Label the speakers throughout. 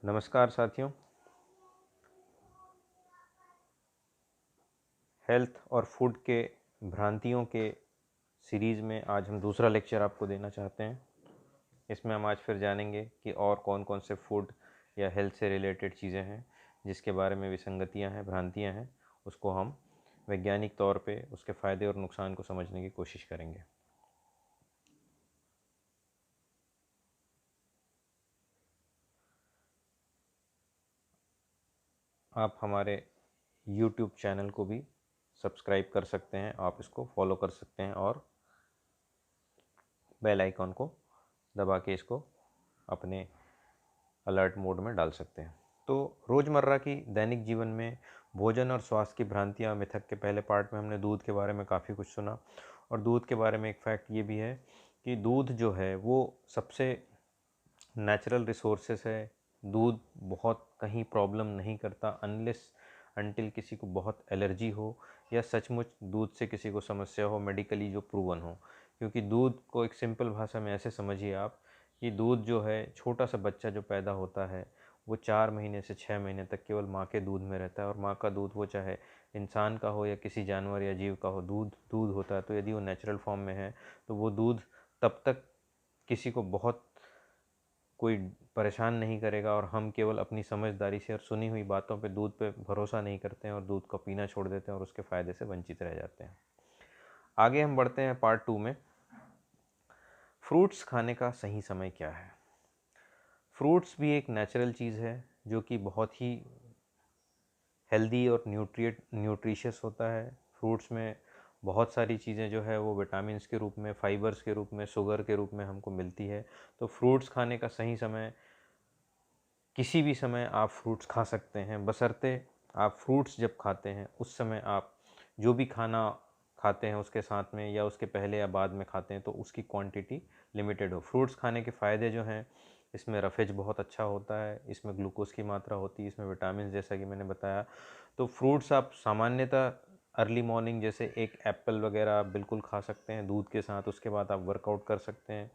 Speaker 1: नमस्कार साथियों। हेल्थ और फूड के भ्रांतियों के सीरीज़ में आज हम दूसरा लेक्चर आपको देना चाहते हैं। इसमें हम आज फिर जानेंगे कि और कौन कौन से फूड या हेल्थ से रिलेटेड चीज़ें हैं जिसके बारे में विसंगतियां हैं, भ्रांतियां हैं। उसको हम वैज्ञानिक तौर पे उसके फ़ायदे और नुकसान को समझने की कोशिश करेंगे। आप हमारे YouTube चैनल को भी सब्सक्राइब कर सकते हैं, आप इसको फॉलो कर सकते हैं और बेल आइकॉन को दबा के इसको अपने अलर्ट मोड में डाल सकते हैं। तो रोज़मर्रा की दैनिक जीवन में भोजन और स्वास्थ्य की भ्रांतियाँ मिथक के पहले पार्ट में हमने दूध के बारे में काफ़ी कुछ सुना, और दूध के बारे में एक फैक्ट ये भी है कि दूध जो है वो सबसे नेचुरल रिसोर्सेस है। दूध बहुत कहीं प्रॉब्लम नहीं करता अनलेस अनटिल किसी को बहुत एलर्जी हो या सचमुच दूध से किसी को समस्या हो, मेडिकली जो प्रूवन हो। क्योंकि दूध को एक सिंपल भाषा में ऐसे समझिए आप कि दूध जो है, छोटा सा बच्चा जो पैदा होता है वो 4 महीने से 6 महीने तक केवल माँ के दूध में रहता है, और माँ का दूध वो चाहे इंसान का हो या किसी जानवर या जीव का हो, दूध दूध होता है। तो यदि वो नेचुरल फॉर्म में है तो वो दूध तब तक किसी को बहुत कोई परेशान नहीं करेगा, और हम केवल अपनी समझदारी से और सुनी हुई बातों पे दूध पे भरोसा नहीं करते हैं और दूध को पीना छोड़ देते हैं और उसके फ़ायदे से वंचित रह जाते हैं। आगे हम बढ़ते हैं पार्ट 2 में। फ्रूट्स खाने का सही समय क्या है। फ्रूट्स भी एक नेचुरल चीज़ है जो कि बहुत ही हेल्दी और न्यूट्रिशियस होता है। फ्रूट्स में बहुत सारी चीज़ें जो है वो विटामिन्स के रूप में, फाइबर्स के रूप में, शुगर के रूप में हमको मिलती है। तो फ्रूट्स खाने का सही समय, किसी भी समय आप फ्रूट्स खा सकते हैं, बशर्ते आप फ्रूट्स जब खाते हैं उस समय आप जो भी खाना खाते हैं उसके साथ में या उसके पहले या बाद में खाते हैं तो उसकी क्वांटिटी लिमिटेड हो। फ्रूट्स खाने के फ़ायदे जो हैं, इसमें रफेज बहुत अच्छा होता है, इसमें ग्लूकोज की मात्रा होती है, इसमें विटामिन जैसा कि मैंने बताया। तो फ्रूट्स आप सामान्यतः अर्ली मॉर्निंग जैसे एक एप्पल वगैरह आप बिल्कुल खा सकते हैं दूध के साथ, उसके बाद आप वर्कआउट कर सकते हैं।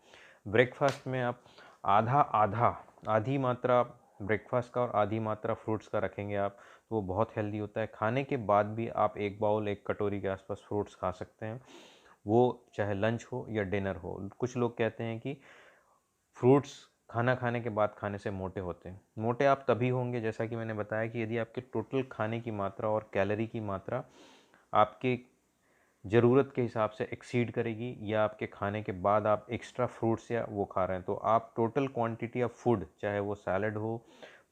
Speaker 1: ब्रेकफास्ट में आप आधा आधा आधी मात्रा ब्रेकफास्ट का और आधी मात्रा फ्रूट्स का रखेंगे आप, तो वो बहुत हेल्दी होता है। खाने के बाद भी आप एक बाउल, एक कटोरी के आसपास फ्रूट्स खा सकते हैं, वो चाहे लंच हो या डिनर हो। कुछ लोग कहते हैं कि फ्रूट्स खाना खाने के बाद खाने से मोटे होते हैं। मोटे आप तभी होंगे, जैसा कि मैंने बताया, कि यदि आपके टोटल खाने की मात्रा और कैलोरी की मात्रा आपके ज़रूरत के हिसाब से एक्सीड करेगी, या आपके खाने के बाद आप एक्स्ट्रा फ्रूट्स या वो खा रहे हैं, तो आप टोटल क्वांटिटी ऑफ फूड, चाहे वो सैलड हो,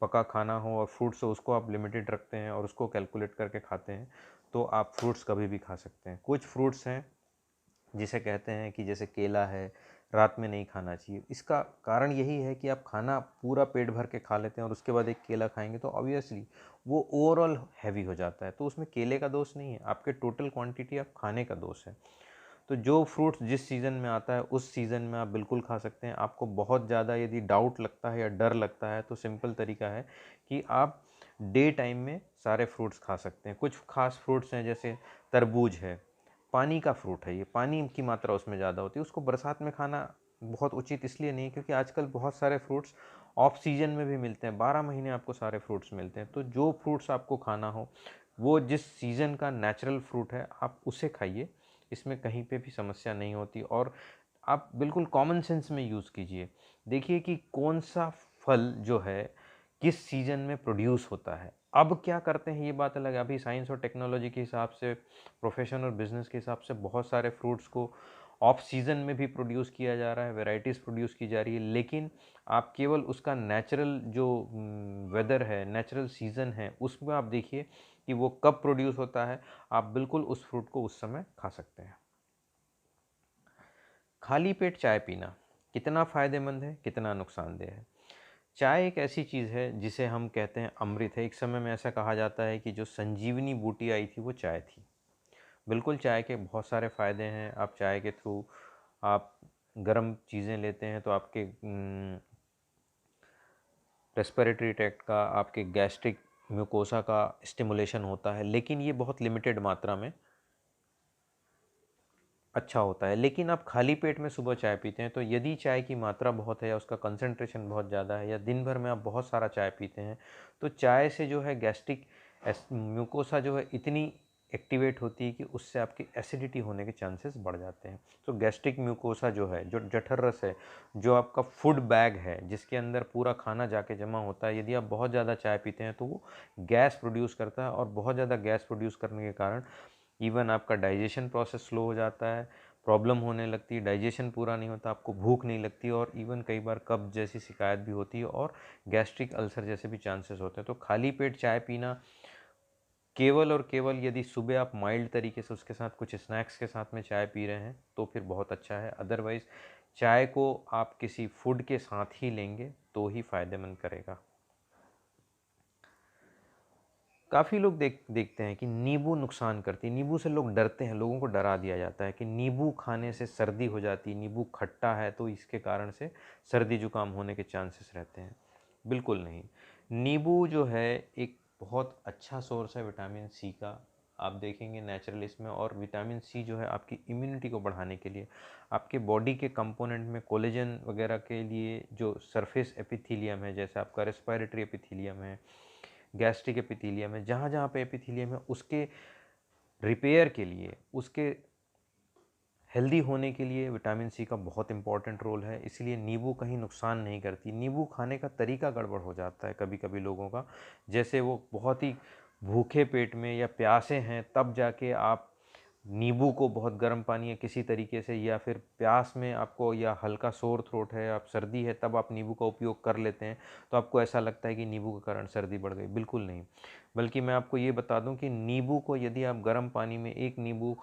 Speaker 1: पका खाना हो और फ्रूट्स हो, उसको आप लिमिटेड रखते हैं और उसको कैलकुलेट करके खाते हैं, तो आप फ्रूट्स कभी भी खा सकते हैं। कुछ फ्रूट्स हैं जिसे कहते हैं कि जैसे केला है, रात में नहीं खाना चाहिए। इसका कारण यही है कि आप खाना पूरा पेट भर के खा लेते हैं और उसके बाद एक केला खाएंगे तो ऑब्वियसली वो ओवरऑल हैवी हो जाता है। तो उसमें केले का दोष नहीं है, आपके टोटल क्वांटिटी आप खाने का दोष है। तो जो फ्रूट्स जिस सीज़न में आता है उस सीज़न में आप बिल्कुल खा सकते हैं। आपको बहुत ज़्यादा यदि डाउट लगता है या डर लगता है तो सिंपल तरीका है कि आप डे टाइम में सारे फ्रूट्स खा सकते हैं। कुछ खास फ्रूट्स हैं जैसे तरबूज है, पानी का फ्रूट है, ये पानी की मात्रा उसमें ज़्यादा होती है, उसको बरसात में खाना बहुत उचित इसलिए नहीं है क्योंकि आजकल बहुत सारे फ्रूट्स ऑफ सीजन में भी मिलते हैं, 12 महीने आपको सारे फ्रूट्स मिलते हैं। तो जो फ्रूट्स आपको खाना हो, वो जिस सीज़न का नेचुरल फ्रूट है आप उसे खाइए, इसमें कहीं पे भी समस्या नहीं होती। और आप बिल्कुल कॉमन सेंस में यूज़ कीजिए, देखिए कि कौन सा फल जो है किस सीजन में प्रोड्यूस होता है। अब क्या करते हैं ये बात अलग है, अभी साइंस और टेक्नोलॉजी के हिसाब से, प्रोफेशन और बिजनेस के हिसाब से बहुत सारे फ्रूट्स को ऑफ सीज़न में भी प्रोड्यूस किया जा रहा है, वेराइटीज़ प्रोड्यूस की जा रही है। लेकिन आप केवल उसका नेचुरल जो वेदर है, नेचुरल सीज़न है, उसमें आप देखिए कि वो कब प्रोड्यूस होता है, आप बिल्कुल उस फ्रूट को उस समय खा सकते हैं। खाली पेट चाय पीना कितना फ़ायदेमंद है, कितना नुकसानदेह है। चाय एक ऐसी चीज़ है जिसे हम कहते हैं अमृत है। एक समय में ऐसा कहा जाता है कि जो संजीवनी बूटी आई थी वो चाय थी। बिल्कुल चाय के बहुत सारे फ़ायदे हैं। आप चाय के थ्रू आप गर्म चीज़ें लेते हैं तो आपके रेस्पिरेटरी ट्रैक्ट का, आपके गैस्ट्रिक म्यूकोसा का स्टिमुलेशन होता है, लेकिन ये बहुत लिमिटेड मात्रा में। अच्छा होता है। लेकिन आप खाली पेट में सुबह चाय पीते हैं तो यदि चाय की मात्रा बहुत है या उसका कंसंट्रेशन बहुत ज़्यादा है या दिन भर में आप बहुत सारा चाय पीते हैं तो चाय से जो है गैस्ट्रिक म्यूकोसा जो है इतनी एक्टिवेट होती है कि उससे आपकी एसिडिटी होने के चांसेस बढ़ जाते हैं। तो गैस्ट्रिक म्यूकोसा जो है, जो जठर रस है, जो आपका फूड बैग है जिसके अंदर पूरा खाना जाके जमा होता है, यदि आप बहुत ज़्यादा चाय पीते हैं तो वो गैस प्रोड्यूस करता है और बहुत ज़्यादा गैस प्रोड्यूस करने के कारण इवन आपका डाइजेशन प्रोसेस स्लो हो जाता है, प्रॉब्लम होने लगती है, डाइजेशन पूरा नहीं होता, आपको भूख नहीं लगती और इवन कई बार कब्ज जैसी शिकायत भी होती है और गैस्ट्रिक अल्सर जैसे भी चांसेस होते हैं। तो खाली पेट चाय पीना केवल और केवल यदि सुबह आप माइल्ड तरीके से उसके साथ कुछ स्नैक्स के साथ में चाय पी रहे हैं तो फिर बहुत अच्छा है। अदरवाइज़ चाय को आप किसी फूड के साथ ही लेंगे तो ही फ़ायदेमंद करेगा। काफ़ी लोग देखते हैं कि नींबू नुकसान करती है, नींबू से लोग डरते हैं, लोगों को डरा दिया जाता है कि नींबू खाने से सर्दी हो जाती है, नींबू खट्टा है तो इसके कारण से सर्दी जुकाम होने के चांसेस रहते हैं। बिल्कुल नहीं। नींबू जो है एक बहुत अच्छा सोर्स है विटामिन सी का, आप देखेंगे नेचुरल इसमें। और विटामिन सी जो है आपकी इम्यूनिटी को बढ़ाने के लिए, आपके बॉडी के कंपोनेंट में कोलेजन वगैरह के लिए जो सरफेस एपिथेलियम है, जैसे आपका रेस्पिरेटरी एपिथेलियम है, गैस्ट्रिक एपिथेलियम है, जहाँ जहाँ पे एपिथेलियम है उसके रिपेयर के लिए, उसके हेल्दी होने के लिए विटामिन सी का बहुत इंपॉर्टेंट रोल है। इसलिए नींबू कहीं नुकसान नहीं करती। नींबू खाने का तरीका गड़बड़ हो जाता है कभी कभी लोगों का, जैसे वो बहुत ही भूखे पेट में या प्यासे हैं तब जाके आप नींबू को बहुत गर्म पानी या किसी तरीके से, या फिर प्यास में आपको या हल्का सोर थ्रोट है, आप सर्दी है तब आप नींबू का उपयोग कर लेते हैं तो आपको ऐसा लगता है कि नींबू के कारण सर्दी बढ़ गई। बिल्कुल नहीं। बल्कि मैं आपको ये बता दूं कि नींबू को यदि आप गर्म पानी में, एक नींबू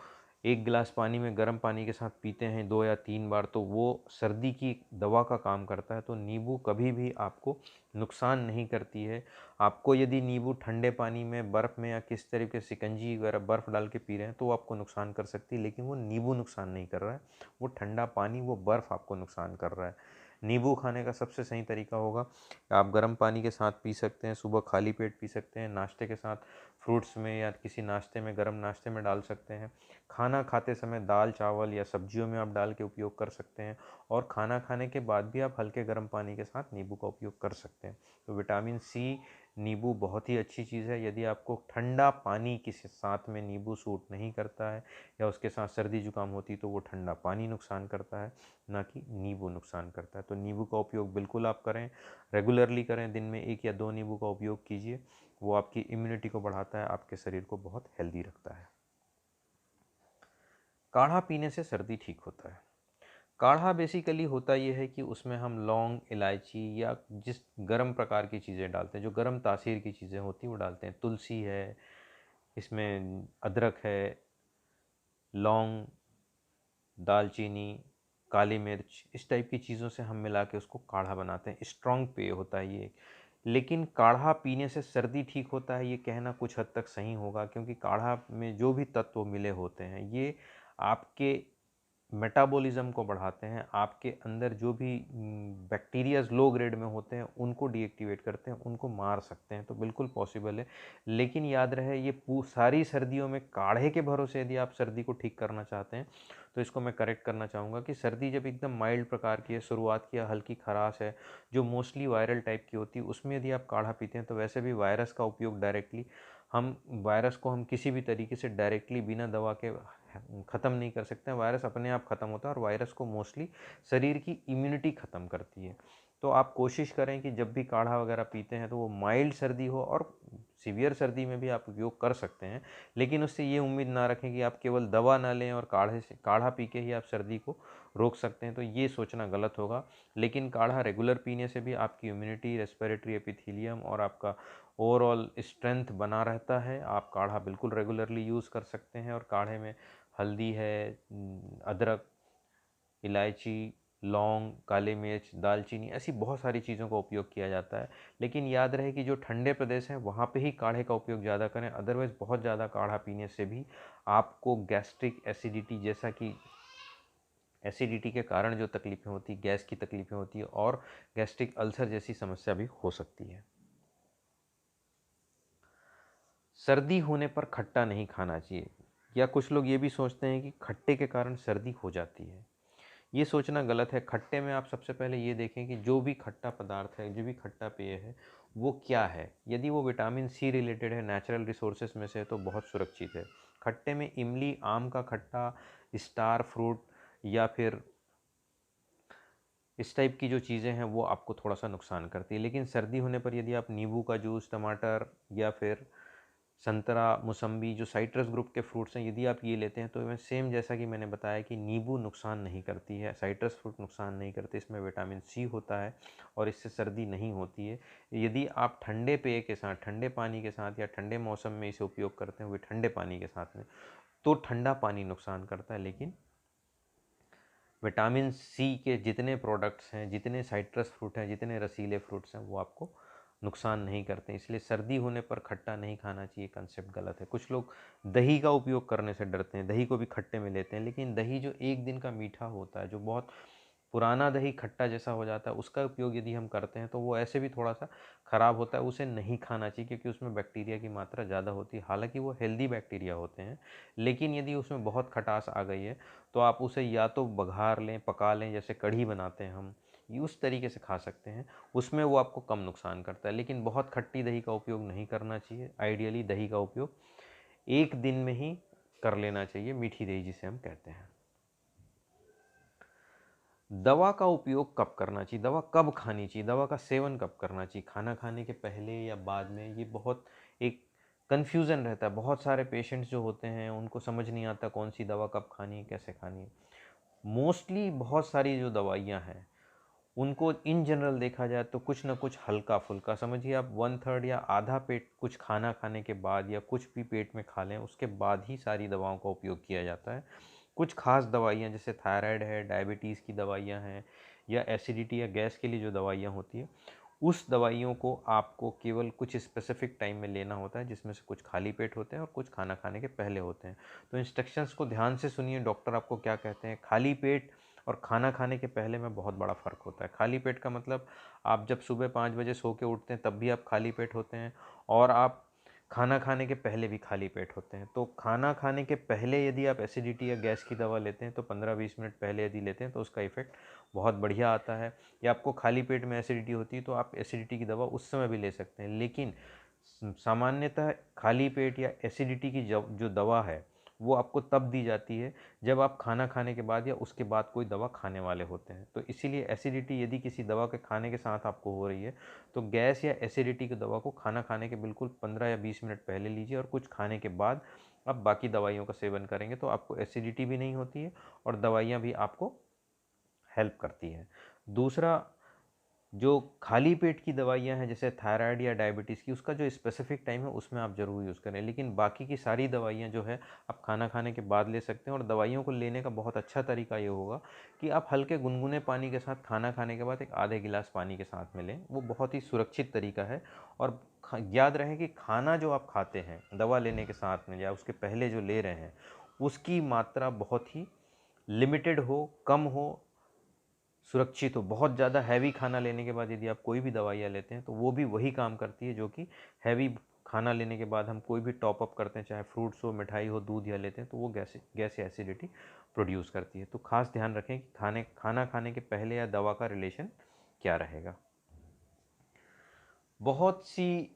Speaker 1: एक गिलास पानी में गर्म पानी के साथ पीते हैं 2 या 3 बार तो वो सर्दी की दवा का काम करता है। तो नींबू कभी भी आपको नुकसान नहीं करती है। आपको यदि नींबू ठंडे पानी में, बर्फ़ में या किस तरीके से शिकंजी वगैरह बर्फ़ डाल के पी रहे हैं तो वो आपको नुकसान कर सकती है, लेकिन वो नींबू नुकसान नहीं कर रहा है। वो ठंडा पानी, वो बर्फ़ आपको नुकसान कर रहा है। नींबू खाने का सबसे सही तरीका होगा, आप गर्म पानी के साथ पी सकते हैं, सुबह खाली पेट पी सकते हैं, नाश्ते के साथ फ्रूट्स में या किसी नाश्ते में, गर्म नाश्ते में डाल सकते हैं। खाना खाते समय दाल चावल या सब्जियों में आप डाल के उपयोग कर सकते हैं। और खाना खाने के बाद भी आप हल्के गर्म पानी के साथ नींबू का उपयोग कर सकते हैं। तो विटामिन सी, नींबू बहुत ही अच्छी चीज़ है। यदि आपको ठंडा पानी के साथ में नींबू सूट नहीं करता है या उसके साथ सर्दी जुकाम होती तो वो ठंडा पानी नुकसान करता है, ना कि नींबू नुकसान करता है। तो नींबू का उपयोग बिल्कुल आप करें, रेगुलरली करें, दिन में 1 या 2 नींबू का उपयोग कीजिए। वो आपकी इम्यूनिटी को बढ़ाता है, आपके शरीर को बहुत हेल्दी रखता है। काढ़ा पीने से सर्दी ठीक होता है। काढ़ा बेसिकली होता ये है कि उसमें हम लौंग, इलायची या जिस गर्म प्रकार की चीज़ें डालते हैं, जो गर्म तासीर की चीज़ें होती हैं वो डालते हैं। तुलसी है, इसमें अदरक है, लौंग, दालचीनी, काली मिर्च, इस टाइप की चीज़ों से हम मिला के उसको काढ़ा बनाते हैं। स्ट्रॉन्ग पेय होता है ये। लेकिन काढ़ा पीने से सर्दी ठीक होता है ये कहना कुछ हद तक सही होगा, क्योंकि काढ़ा में जो भी तत्व मिले होते हैं ये आपके मेटाबॉलिज्म को बढ़ाते हैं, आपके अंदर जो भी बैक्टीरियाज लो ग्रेड में होते हैं उनको डीएक्टिवेट करते हैं, उनको मार सकते हैं। तो बिल्कुल पॉसिबल है। लेकिन याद रहे ये सारी सर्दियों में काढ़े के भरोसे यदि आप सर्दी को ठीक करना चाहते हैं तो इसको मैं करेक्ट करना चाहूँगा कि सर्दी जब एकदम माइल्ड प्रकार की है, शुरुआत की हल्की खराश है जो मोस्टली वायरल टाइप की होती है, उसमें यदि आप काढ़ा पीते हैं तो वैसे भी वायरस का उपयोग डायरेक्टली, हम वायरस को हम किसी भी तरीके से डायरेक्टली बिना दवा के ख़त्म नहीं कर सकते हैं। वायरस अपने आप ख़त्म होता है और वायरस को मोस्टली शरीर की इम्यूनिटी ख़त्म करती है। तो आप कोशिश करें कि जब भी काढ़ा वगैरह पीते हैं तो वो माइल्ड सर्दी हो, और सीवियर सर्दी में भी आप उपयोग कर सकते हैं, लेकिन उससे ये उम्मीद ना रखें कि आप केवल दवा ना लें और काढ़ा पी के ही आप सर्दी को रोक सकते हैं, तो ये सोचना गलत होगा। लेकिन काढ़ा रेगुलर पीने से भी आपकी इम्यूनिटी, रेस्पिरेटरी एपिथेलियम और आपका ओवरऑल स्ट्रेंथ बना रहता है। आप काढ़ा बिल्कुल रेगुलरली यूज़ कर सकते हैं। और काढ़े में हल्दी है, अदरक, इलायची, लौंग, काली मिर्च, दालचीनी, ऐसी बहुत सारी चीज़ों का उपयोग किया जाता है। लेकिन याद रहे कि जो ठंडे प्रदेश हैं वहाँ पे ही काढ़े का उपयोग ज़्यादा करें। अदरवाइज़ बहुत ज़्यादा काढ़ा पीने से भी आपको गैस्ट्रिक एसिडिटी, जैसा कि एसिडिटी के कारण जो तकलीफ़ें होती, गैस की तकलीफ़ें होती है और गैस्ट्रिक अल्सर जैसी समस्या भी हो सकती है। सर्दी होने पर खट्टा नहीं खाना चाहिए। या कुछ लोग ये भी सोचते हैं कि खट्टे के कारण सर्दी हो जाती है। ये सोचना गलत है। खट्टे में आप सबसे पहले ये देखें कि जो भी खट्टा पदार्थ है, जो भी खट्टा पेय है, वो क्या है। यदि वो विटामिन सी रिलेटेड है, नेचुरल रिसोर्सेज में से है, तो बहुत सुरक्षित है। खट्टे में इमली, आम का खट्टा, स्टार फ्रूट या फिर इस टाइप की जो चीज़ें हैं वो आपको थोड़ा सा नुकसान करती है। लेकिन सर्दी होने पर यदि आप नींबू का जूस, टमाटर या फिर संतरा, मौसम्बी, जो साइट्रस ग्रुप के फ्रूट्स हैं, यदि आप ये लेते हैं तो मैं सेम जैसा कि मैंने बताया कि नींबू नुकसान नहीं करती है, साइट्रस फ्रूट नुकसान नहीं करते, इसमें विटामिन सी होता है और इससे सर्दी नहीं होती है। यदि आप ठंडे पेय के साथ, ठंडे पानी के साथ या ठंडे मौसम में इसे उपयोग करते हैं, वो ठंडे पानी के साथ में, तो ठंडा पानी नुकसान करता है। लेकिन विटामिन सी के जितने प्रोडक्ट्स हैं, जितने साइट्रस फ्रूट हैं, जितने रसीले फ्रूट्स हैं, वो आपको नुकसान नहीं करते। इसलिए सर्दी होने पर खट्टा नहीं खाना चाहिए, कंसेप्ट गलत है। कुछ लोग दही का उपयोग करने से डरते हैं, दही को भी खट्टे में लेते हैं, लेकिन दही जो एक दिन का मीठा होता है, जो बहुत पुराना दही खट्टा जैसा हो जाता है, उसका उपयोग यदि हम करते हैं तो वो ऐसे भी थोड़ा सा ख़राब होता है। उसे नहीं खाना चाहिए क्योंकि उसमें बैक्टीरिया की मात्रा ज़्यादा होती है। हालांकि वो हेल्दी बैक्टीरिया होते हैं, लेकिन यदि उसमें बहुत खटास आ गई है तो आप उसे या तो बघार लें, पका लें, जैसे कढ़ी बनाते हैं हम, ये उस तरीके से खा सकते हैं। उसमें वो आपको कम नुकसान करता है। लेकिन बहुत खट्टी दही का उपयोग नहीं करना चाहिए। आइडियली दही का उपयोग एक दिन में ही कर लेना चाहिए, मीठी दही जिसे हम कहते हैं। दवा का उपयोग कब करना चाहिए, दवा कब खानी चाहिए, दवा का सेवन कब करना चाहिए, खाना खाने के पहले या बाद में, ये बहुत एक कन्फ्यूज़न रहता है। बहुत सारे पेशेंट्स जो होते हैं उनको समझ नहीं आता कौन सी दवा कब खानी है, कैसे खानी है। मोस्टली बहुत सारी जो दवाइयाँ हैं उनको इन जनरल देखा जाए तो कुछ ना कुछ हल्का फुल्का, समझिए आप 1/3 या आधा पेट कुछ खाना खाने के बाद या कुछ भी पेट में खा लें, उसके बाद ही सारी दवाओं का उपयोग किया जाता है। कुछ खास दवाइयाँ जैसे थायराइड है, डायबिटीज़ की दवाइयाँ हैं, या एसिडिटी या गैस के लिए जो दवाइयाँ होती हैं, उस दवाइयों को आपको केवल कुछ स्पेसिफिक टाइम में लेना होता है, जिसमें से कुछ खाली पेट होते हैं और कुछ खाना खाने के पहले होते हैं। तो इंस्ट्रक्शंस को ध्यान से सुनिए, डॉक्टर आपको क्या कहते हैं। खाली पेट और खाना खाने के पहले में बहुत बड़ा फ़र्क होता है। खाली पेट का मतलब आप जब सुबह 5 बजे सो के उठते हैं तब भी आप खाली पेट होते हैं, और आप खाना खाने के पहले भी खाली पेट होते हैं। तो खाना खाने के पहले यदि आप एसिडिटी या गैस की दवा लेते हैं तो 15-20 मिनट पहले यदि लेते हैं तो उसका इफ़ेक्ट बहुत बढ़िया आता है। या आपको खाली पेट में एसिडिटी होती है तो आप एसिडिटी की दवा उस समय भी ले सकते हैं। लेकिन सामान्यतः खाली पेट या एसिडिटी की जो दवा है वो आपको तब दी जाती है जब आप खाना खाने के बाद या उसके बाद कोई दवा खाने वाले होते हैं। तो इसीलिए एसिडिटी यदि किसी दवा के खाने के साथ आपको हो रही है तो गैस या एसिडिटी की दवा को खाना खाने के बिल्कुल 15 या 20 मिनट पहले लीजिए, और कुछ खाने के बाद आप बाकी दवाइयों का सेवन करेंगे तो आपको एसिडिटी भी नहीं होती है और दवाइयाँ भी आपको हेल्प करती हैं। दूसरा, जो खाली पेट की दवाइयाँ हैं जैसे थायराइड या डायबिटीज़ की, उसका जो स्पेसिफिक टाइम है उसमें आप ज़रूर यूज़ करें। लेकिन बाकी की सारी दवाइयाँ जो है आप खाना खाने के बाद ले सकते हैं। और दवाइयों को लेने का बहुत अच्छा तरीका ये होगा कि आप हल्के गुनगुने पानी के साथ खाना खाने के बाद एक आधे गिलास पानी के साथ में लें। वो बहुत ही सुरक्षित तरीका है। और याद रहे कि खाना जो आप खाते हैं दवा लेने के साथ में या उसके पहले जो ले रहे हैं, उसकी मात्रा बहुत ही लिमिटेड हो, कम हो, सुरक्षित हो। बहुत ज़्यादा हैवी खाना लेने के बाद यदि आप कोई भी दवाइयाँ लेते हैं तो वो भी वही काम करती है जो कि हैवी खाना लेने के बाद हम कोई भी टॉप अप करते हैं, चाहे फ्रूट्स हो, मिठाई हो, दूध या लेते हैं, तो वो गैस या एसिडिटी प्रोड्यूस करती है। तो खास ध्यान रखें कि खाना खाने के पहले या दवा का रिलेशन क्या रहेगा। बहुत सी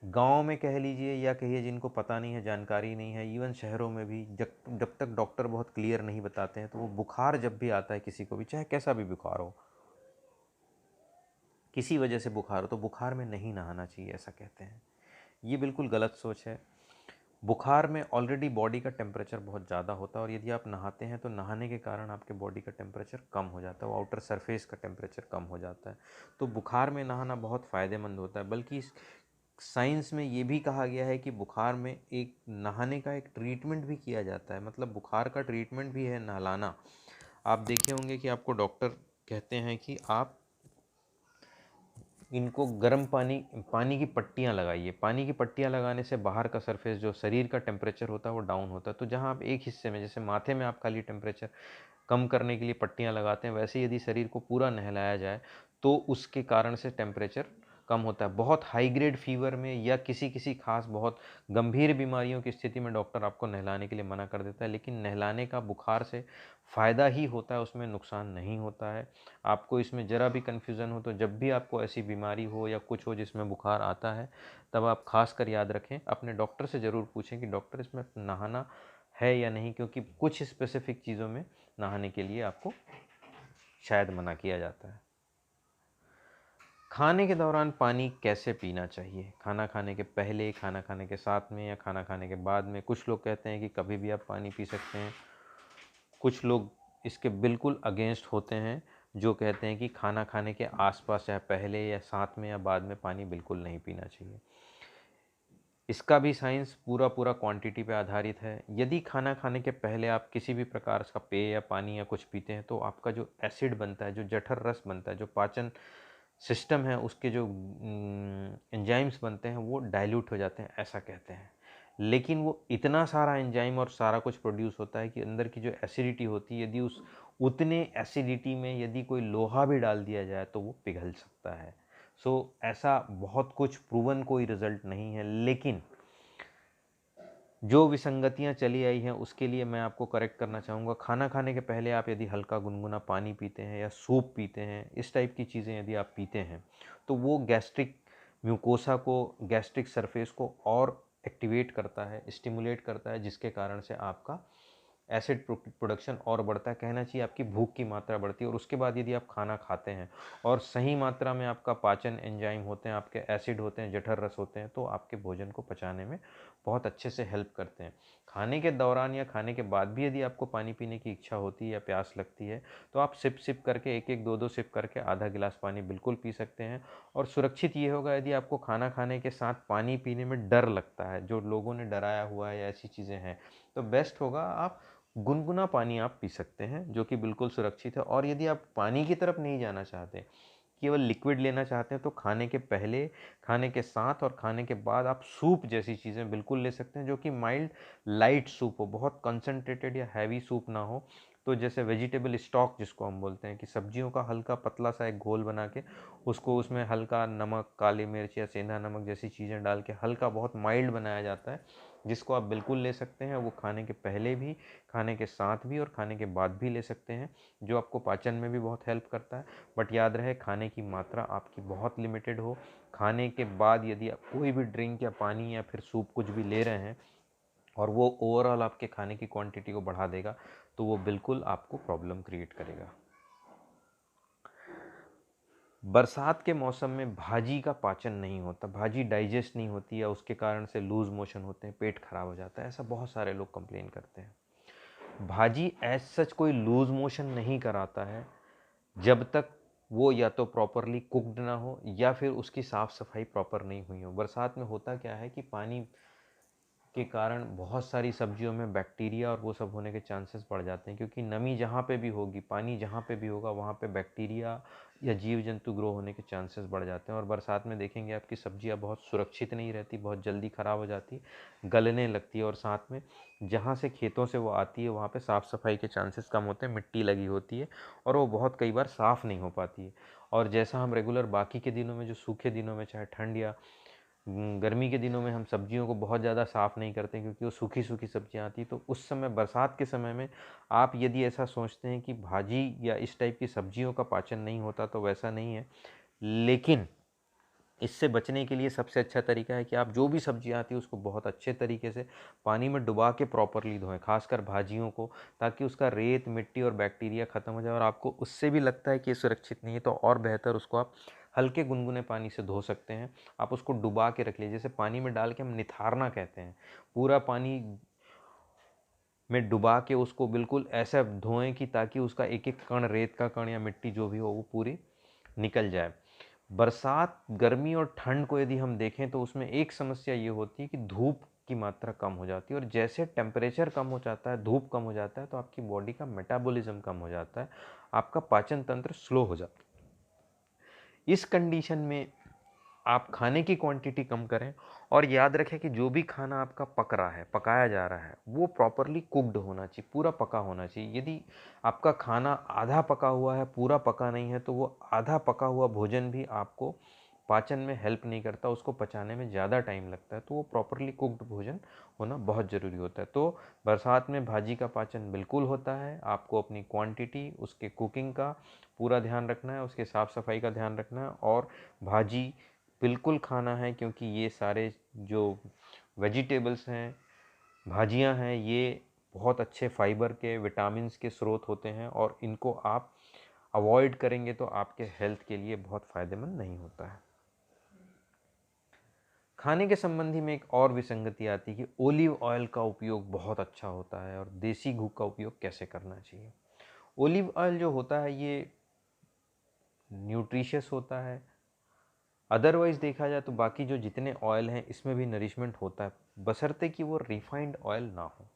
Speaker 1: गाँव में कह लीजिए या कहिए जिनको पता नहीं है, जानकारी नहीं है, इवन शहरों में भी जब जब तक डॉक्टर बहुत क्लियर नहीं बताते हैं तो वो बुखार जब भी आता है किसी को भी, चाहे कैसा भी बुखार हो, किसी वजह से बुखार हो, तो बुखार में नहीं नहाना चाहिए, ऐसा कहते हैं। ये बिल्कुल गलत सोच है। बुखार में ऑलरेडी बॉडी का टेम्परेचर बहुत ज़्यादा होता है और यदि आप नहाते हैं तो नहाने के कारण आपके बॉडी का टेम्परेचर कम हो जाता है, वो आउटर सरफेस का टेम्परेचर कम हो जाता है। तो बुखार में नहाना बहुत फ़ायदेमंद होता है। बल्कि साइंस में ये भी कहा गया है कि बुखार में एक नहाने का एक ट्रीटमेंट भी किया जाता है, मतलब बुखार का ट्रीटमेंट भी है नहलाना। आप देखे होंगे कि आपको डॉक्टर कहते हैं कि आप इनको गर्म पानी की पट्टियाँ लगाइए। पानी की पट्टियाँ लगाने से बाहर का सरफेस जो शरीर का टेम्परेचर होता है वो डाउन होता है। तो जहाँ आप एक हिस्से में, जैसे माथे में आप खाली टेम्परेचर कम करने के लिए पट्टियाँ लगाते हैं, वैसे यदि शरीर को पूरा नहलाया जाए तो उसके कारण से टेम्परेचर कम होता है। बहुत हाई ग्रेड फीवर में या किसी किसी खास बहुत गंभीर बीमारियों की स्थिति में डॉक्टर आपको नहलाने के लिए मना कर देता है, लेकिन नहलाने का बुखार से फ़ायदा ही होता है, उसमें नुकसान नहीं होता है। आपको इसमें ज़रा भी कन्फ्यूज़न हो तो जब भी आपको ऐसी बीमारी हो या कुछ हो जिसमें बुखार आता है, तब आप खास कर याद रखें, अपने डॉक्टर से ज़रूर पूछें कि डॉक्टर इसमें नहाना है या नहीं, क्योंकि कुछ स्पेसिफिक चीज़ों में नहाने के लिए आपको शायद मना किया जाता है। खाने के दौरान पानी कैसे पीना चाहिए? खाना खाने के पहले, खाना खाने के साथ में या खाना खाने के बाद में? कुछ लोग कहते हैं कि कभी भी आप पानी पी सकते हैं। कुछ लोग इसके बिल्कुल अगेंस्ट होते हैं, जो कहते हैं कि खाना खाने के आसपास, चाहे पहले या साथ में या बाद में, पानी बिल्कुल नहीं पीना चाहिए। इसका भी साइंस पूरा क्वांटिटी पे आधारित है। यदि खाना खाने के पहले आप किसी भी प्रकार का पेय या पानी या कुछ पीते हैं, तो आपका जो एसिड बनता है, जो जठर रस बनता है, जो पाचन सिस्टम है, उसके जो एंजाइम्स बनते हैं वो डाइल्यूट हो जाते हैं, ऐसा कहते हैं। लेकिन वो इतना सारा एंजाइम और सारा कुछ प्रोड्यूस होता है कि अंदर की जो एसिडिटी होती है, यदि उस उतने एसिडिटी में यदि कोई लोहा भी डाल दिया जाए तो वो पिघल सकता है। ऐसा बहुत कुछ प्रूवन कोई रिजल्ट नहीं है, लेकिन जो विसंगतियां चली आई हैं उसके लिए मैं आपको करेक्ट करना चाहूँगा। खाना खाने के पहले आप यदि हल्का गुनगुना पानी पीते हैं या सूप पीते हैं, इस टाइप की चीज़ें यदि आप पीते हैं, तो वो गैस्ट्रिक म्यूकोसा को, गैस्ट्रिक सरफेस को और एक्टिवेट करता है, स्टिमुलेट करता है, जिसके कारण से आपका एसिड प्रोडक्शन और बढ़ता है। कहना चाहिए आपकी भूख की मात्रा बढ़ती है। और उसके बाद यदि आप खाना खाते हैं और सही मात्रा में आपका पाचन एंजाइम होते हैं, आपके एसिड होते हैं, जठर रस होते हैं, तो आपके भोजन को पचाने में बहुत अच्छे से हेल्प करते हैं। खाने के दौरान या खाने के बाद भी यदि आपको पानी पीने की इच्छा होती है या प्यास लगती है, तो आप सिप सिप करके, एक एक दो दो सिप करके आधा गिलास पानी बिल्कुल पी सकते हैं। और सुरक्षित ये होगा, यदि आपको खाना खाने के साथ पानी पीने में डर लगता है, जो लोगों ने डराया हुआ है या ऐसी चीज़ें हैं, तो बेस्ट होगा आप गुनगुना पानी आप पी सकते हैं, जो कि बिल्कुल सुरक्षित है। और यदि आप पानी की तरफ नहीं जाना चाहते, केवल लिक्विड लेना चाहते हैं, तो खाने के पहले, खाने के साथ और खाने के बाद आप सूप जैसी चीज़ें बिल्कुल ले सकते हैं, जो कि माइल्ड लाइट सूप हो, बहुत कंसनट्रेटेड या हैवी सूप ना हो। तो जैसे वेजिटेबल स्टॉक जिसको हम बोलते हैं, कि सब्जियों का हल्का पतला सा एक घोल बना के उसको, उसमें हल्का नमक, काली मिर्च या सेंधा नमक जैसी चीज़ें डाल के हल्का बहुत माइल्ड बनाया जाता है, जिसको आप बिल्कुल ले सकते हैं। वो खाने के पहले भी, खाने के साथ भी और खाने के बाद भी ले सकते हैं, जो आपको पाचन में भी बहुत हेल्प करता है। बट याद रहे, खाने की मात्रा आपकी बहुत लिमिटेड हो। खाने के बाद यदि आप कोई भी ड्रिंक या पानी या फिर सूप कुछ भी ले रहे हैं और वो ओवरऑल आपके खाने की क्वांटिटी को बढ़ा देगा, तो वो बिल्कुल आपको प्रॉब्लम क्रिएट करेगा। बरसात के मौसम में भाजी का पाचन नहीं होता, भाजी डाइजेस्ट नहीं होती, या उसके कारण से लूज मोशन होते हैं, पेट खराब हो जाता है, ऐसा बहुत सारे लोग कंप्लेन करते हैं। भाजी एज सच कोई लूज मोशन नहीं कराता है, जब तक वो या तो प्रॉपरली कुक्ड ना हो या फिर उसकी साफ़ सफाई प्रॉपर नहीं हुई हो। बरसात में होता क्या है कि पानी के कारण बहुत सारी सब्जियों में बैक्टीरिया और वो सब होने के चांसेस बढ़ जाते हैं, क्योंकि नमी जहाँ पे भी होगी, पानी जहाँ पे भी होगा, वहाँ पे बैक्टीरिया या जीव जंतु ग्रो होने के चांसेस बढ़ जाते हैं। और बरसात में देखेंगे आपकी सब्जियाँ बहुत सुरक्षित नहीं रहती, बहुत जल्दी ख़राब हो जाती, गलने लगती है। और साथ में जहाँ से खेतों से वो आती है, वहाँ पे साफ़ सफाई के चांसेस कम होते हैं, मिट्टी लगी होती है और वो बहुत कई बार साफ़ नहीं हो पाती है। और जैसा हम रेगुलर बाकी के दिनों में, जो सूखे दिनों में, चाहे ठंड या गर्मी के दिनों में हम सब्जियों को बहुत ज़्यादा साफ़ नहीं करते, क्योंकि वो सूखी सूखी सब्जियां आती, तो उस समय, बरसात के समय में, आप यदि ऐसा सोचते हैं कि भाजी या इस टाइप की सब्जियों का पाचन नहीं होता, तो वैसा नहीं है। लेकिन इससे बचने के लिए सबसे अच्छा तरीका है कि आप जो भी सब्जियां आती है उसको बहुत अच्छे तरीके से पानी में डुबा के प्रॉपरली धोएं, खासकर भाजियों को, ताकि उसका रेत, मिट्टी और बैक्टीरिया ख़त्म हो जाए। और आपको उससे भी लगता है कि ये सुरक्षित नहीं है, तो और बेहतर उसको आप हल्के गुनगुने पानी से धो सकते हैं। आप उसको डुबा के रख लीजिए, जैसे पानी में डाल के हम निथारना कहते हैं, पूरा पानी में डुबा के उसको बिल्कुल ऐसा धोएं कि ताकि उसका एक एक कण, रेत का कण या मिट्टी जो भी हो, वो पूरी निकल जाए। बरसात, गर्मी और ठंड को यदि हम देखें, तो उसमें एक समस्या ये होती है कि धूप की मात्रा कम हो जाती है, और जैसे टेम्परेचर कम हो जाता है, धूप कम हो जाता है, तो आपकी बॉडी का मेटाबॉलिज्म कम हो जाता है, आपका पाचन तंत्र स्लो हो जाता है। इस कंडीशन में आप खाने की क्वांटिटी कम करें, और याद रखें कि जो भी खाना आपका पक रहा है, पकाया जा रहा है, वो प्रॉपरली कुक्ड होना चाहिए, पूरा पका होना चाहिए। यदि आपका खाना आधा पका हुआ है, पूरा पका नहीं है, तो वो आधा पका हुआ भोजन भी आपको पाचन में हेल्प नहीं करता, उसको पचाने में ज़्यादा टाइम लगता है। तो वो प्रॉपरली कुक्ड भोजन होना बहुत ज़रूरी होता है। तो बरसात में भाजी का पाचन बिल्कुल होता है। आपको अपनी क्वांटिटी, उसके कुकिंग का पूरा ध्यान रखना है, उसके साफ़ सफाई का ध्यान रखना है और भाजी बिल्कुल खाना है, क्योंकि ये सारे जो वेजिटेबल्स हैं, भाजियां हैं, ये बहुत अच्छे फाइबर के, विटामिन्स के स्रोत होते हैं और इनको आप अवॉइड करेंगे तो आपके हेल्थ के लिए बहुत फ़ायदेमंद नहीं होता है। खाने के संबंधी में एक और विसंगति आती है कि ओलिव ऑयल का उपयोग बहुत अच्छा होता है और देसी घी का उपयोग कैसे करना चाहिए। ओलिव ऑयल जो होता है ये न्यूट्रिशियस होता है। अदरवाइज़ देखा जाए तो बाकी जो जितने ऑयल हैं इसमें भी नरिशमेंट होता है, बशर्ते कि वो रिफाइंड ऑयल ना हो।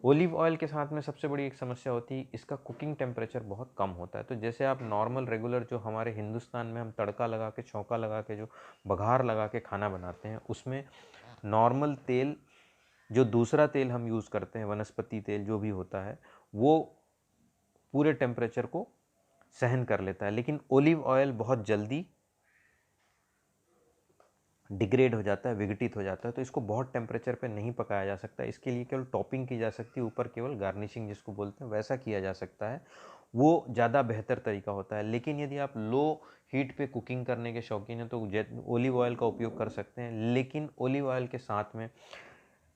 Speaker 1: ओलिव ऑयल के साथ में सबसे बड़ी एक समस्या होती है, इसका कुकिंग टेम्परेचर बहुत कम होता है। तो जैसे आप नॉर्मल रेगुलर जो हमारे हिंदुस्तान में हम तड़का लगा के, छौंका लगा के, जो बघार लगा के खाना बनाते हैं, उसमें नॉर्मल तेल, जो दूसरा तेल हम यूज़ करते हैं वनस्पति तेल जो भी होता है, वो पूरे टेम्परेचर को सहन कर लेता है। लेकिन ओलिव ऑयल बहुत जल्दी डिग्रेड हो जाता है, विघटित हो जाता है। तो इसको बहुत टेम्परेचर पे नहीं पकाया जा सकता। इसके लिए केवल टॉपिंग की जा सकती है, ऊपर केवल गार्निशिंग जिसको बोलते हैं वैसा किया जा सकता है, वो ज़्यादा बेहतर तरीका होता है। लेकिन यदि आप लो हीट पे कुकिंग करने के शौकीन हैं तो ओलिव ऑयल का उपयोग कर सकते हैं। लेकिन ओलिव ऑयल के साथ में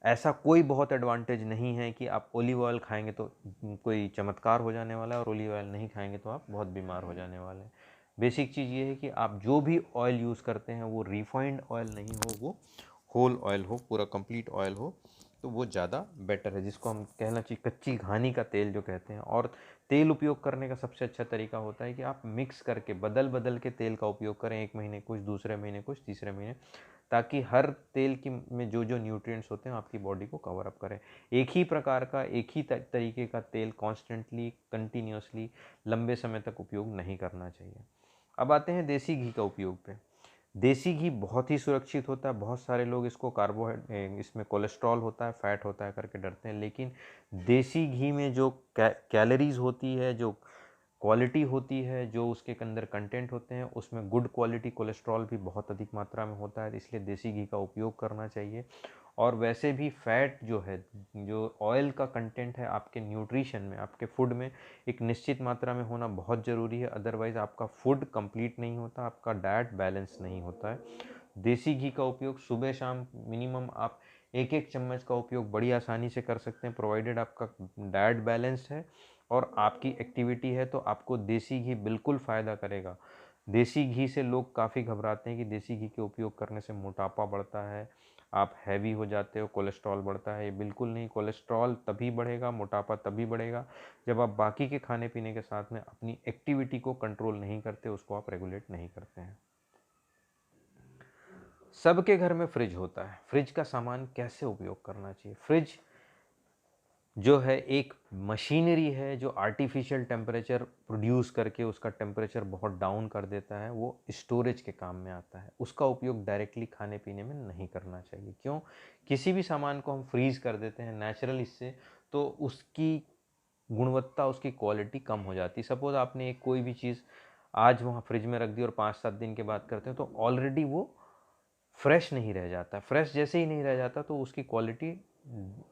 Speaker 1: ऐसा कोई बहुत एडवांटेज नहीं है कि आप ओलिव ऑयल खाएंगे तो कोई चमत्कार हो जाने वाला है और ओलिव ऑयल नहीं खाएंगे तो आप बहुत बीमार हो जाने वाले हैं। बेसिक चीज़ ये है कि आप जो भी ऑयल यूज़ करते हैं वो रिफाइंड ऑयल नहीं हो, वो होल ऑयल हो, पूरा कंप्लीट ऑयल हो, तो वो ज़्यादा बेटर है, जिसको हम कहना चाहिए कच्ची घानी का तेल जो कहते हैं। और तेल उपयोग करने का सबसे अच्छा तरीका होता है कि आप मिक्स करके बदल बदल के तेल का उपयोग करें, एक महीने कुछ, दूसरे महीने कुछ, तीसरे महीने, ताकि हर तेल की में जो जो न्यूट्रिएंट्स होते हैं आपकी बॉडी को कवर अप करें। एक ही प्रकार का, एक ही तरीके का तेल कॉन्स्टेंटली, कंटिन्यूसली लंबे समय तक उपयोग नहीं करना चाहिए। अब आते हैं देसी घी का उपयोग पे। देसी घी बहुत ही सुरक्षित होता है। बहुत सारे लोग इसको इसमें कोलेस्ट्रॉल होता है, फैट होता है करके डरते हैं, लेकिन देसी घी में जो कैलोरीज होती है, जो क्वालिटी होती है, जो उसके अंदर कंटेंट होते हैं, उसमें गुड क्वालिटी कोलेस्ट्रॉल भी बहुत अधिक मात्रा में होता है, इसलिए देसी घी का उपयोग करना चाहिए। और वैसे भी फैट जो है, जो ऑयल का कंटेंट है आपके न्यूट्रिशन में, आपके फूड में एक निश्चित मात्रा में होना बहुत ज़रूरी है। अदरवाइज़ आपका फूड कंप्लीट नहीं होता, आपका डाइट बैलेंस नहीं होता है। देसी घी का उपयोग सुबह शाम मिनिमम आप एक एक चम्मच का उपयोग बड़ी आसानी से कर सकते हैं, प्रोवाइडेड आपका डाइट बैलेंस है और आपकी एक्टिविटी है, तो आपको देसी घी बिल्कुल फ़ायदा करेगा। देसी घी से लोग काफ़ी घबराते हैं कि देसी घी के उपयोग करने से मोटापा बढ़ता है, आप हैवी हो जाते हो, कोलेस्ट्रॉल बढ़ता है। ये बिल्कुल नहीं। कोलेस्ट्रॉल तभी बढ़ेगा, मोटापा तभी बढ़ेगा जब आप बाकी के खाने पीने के साथ में अपनी एक्टिविटी को कंट्रोल नहीं करते, उसको आप रेगुलेट नहीं करते हैं। सबके घर में फ्रिज होता है। फ्रिज का सामान कैसे उपयोग करना चाहिए? फ्रिज जो है एक मशीनरी है जो आर्टिफिशियल टेम्परेचर प्रोड्यूस करके उसका टेम्परेचर बहुत डाउन कर देता है, वो स्टोरेज के काम में आता है। उसका उपयोग डायरेक्टली खाने पीने में नहीं करना चाहिए। क्यों? किसी भी सामान को हम फ्रीज कर देते हैं नेचुरल इससे, तो उसकी गुणवत्ता, उसकी क्वालिटी कम हो जाती है। सपोज आपने एक कोई भी चीज़ आज वहाँ फ्रिज में रख दी और 5-7 दिन के बाद करते हैं तो ऑलरेडी वो फ्रेश नहीं रह जाता। फ्रेश जैसे ही नहीं रह जाता तो उसकी क्वालिटी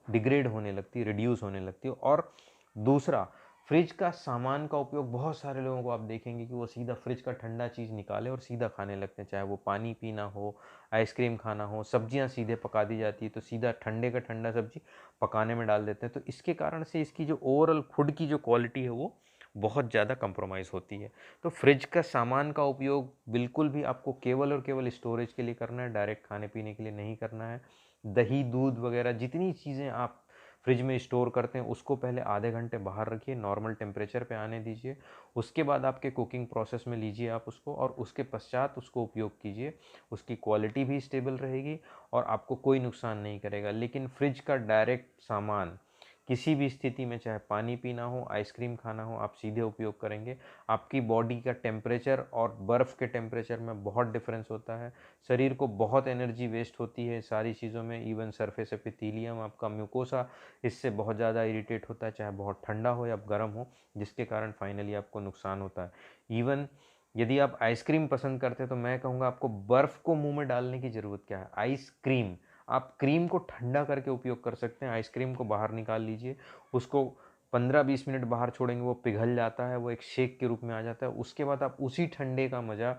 Speaker 1: डिग्रेड होने लगती है, रिड्यूस होने लगती है। और दूसरा, फ्रिज का सामान का उपयोग बहुत सारे लोगों को आप देखेंगे कि वो सीधा फ्रिज का ठंडा चीज़ निकाले और सीधा खाने लगते हैं, चाहे वो पानी पीना हो, आइसक्रीम खाना हो, सब्जियां सीधे पका दी जाती है तो सीधा ठंडे का ठंडा सब्जी पकाने में डाल देते हैं। तो इसके कारण से इसकी जो ओवरऑल फूड की जो क्वालिटी है वो बहुत ज़्यादा कंप्रोमाइज़ होती है। तो फ्रिज का सामान का उपयोग बिल्कुल भी आपको केवल और केवल स्टोरेज के लिए करना है, डायरेक्ट खाने पीने के लिए नहीं करना है। दही, दूध वगैरह जितनी चीज़ें आप फ्रिज में स्टोर करते हैं उसको पहले आधे घंटे बाहर रखिए, नॉर्मल टेम्परेचर पे आने दीजिए। उसके बाद आपके कुकिंग प्रोसेस में लीजिए आप उसको, और उसके पश्चात उसको उपयोग कीजिए। उसकी क्वालिटी भी स्टेबल रहेगी और आपको कोई नुकसान नहीं करेगा। लेकिन फ्रिज का डायरेक्ट सामान किसी भी स्थिति में, चाहे पानी पीना हो, आइसक्रीम खाना हो, आप सीधे उपयोग करेंगे। आपकी बॉडी का टेम्परेचर और बर्फ़ के टेम्परेचर में बहुत डिफरेंस होता है। शरीर को बहुत एनर्जी वेस्ट होती है सारी चीज़ों में। इवन सरफेस एपिथेलियम, आपका म्यूकोसा, इससे बहुत ज़्यादा इरिटेट होता है, चाहे बहुत ठंडा हो या गर्म हो, जिसके कारण फाइनली आपको नुकसान होता है। इवन यदि आप आइसक्रीम पसंद करते हैं तो मैं कहूँगा आपको बर्फ़ को मुँह में डालने की ज़रूरत क्या है, आइसक्रीम। आप क्रीम को ठंडा करके उपयोग कर सकते हैं, आइसक्रीम को बाहर निकाल लीजिए, उसको 15-20 मिनट बाहर छोड़ेंगे, वो पिघल जाता है, वो एक शेक के रूप में आ जाता है। उसके बाद आप उसी ठंडे का मज़ा,